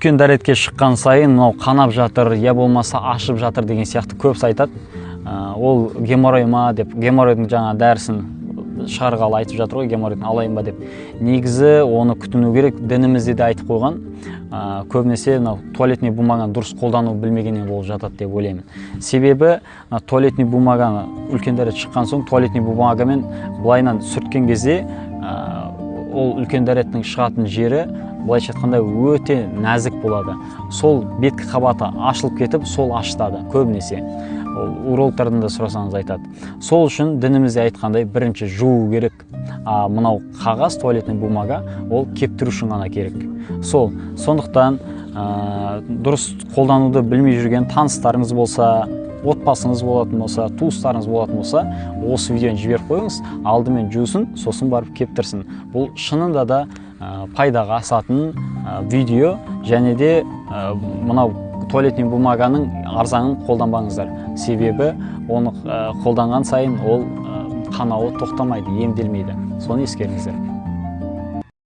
Үлкен дәретке шыққан сайын мынау қанап жатыр, я болмаса ашып жатыр деген сияқты көбісі айтады. Ол геморрой ма деп, геморройдың жаңа дәрісін шығарғалы айтып жатыр ғой, геморройдың алайын ба деп. Негізі оны күтіну керек, дінімізде де айтып қойған. Көбінесе туалетный бумаганы дұрыс қолдану білмегеннен болып жатады деп ойлаймын. Себебі туалетный бумаганы үлкен дәрет шыққан соң туалетный бумагамен былайынан сүрткен кезде ол үлкен дәреттің шығатын жері былайша айтқанда өте нәзік болады. Сол беткі қабаты ашылып кетіп, сол ашытады көбінесе. Урологтардан да сұрасаңыз айтады. Сол үшін дінімізде айтқандай бірінші жуу керек. Мынау қағаз, туалетный бумага, ол кептіру үшін ғана керек. Сондықтан дұрыс қолдануды білмей жүрген таныстарыңыз болса, отбасыңыз болатын болса, туыстарыңыз болатын болса, осы видеоны жіберіп қойыңыз, алдымен жуусын, сосын барып кептірсін. Бұл шынында да пайдаға асатын видео, және де мынау туалетный бумаганың арзанын қолданбаңыздар. Себебі оны қолданған сайын ол қанауы тоқтамайды, емделмейді. Соны ескеріңіздер.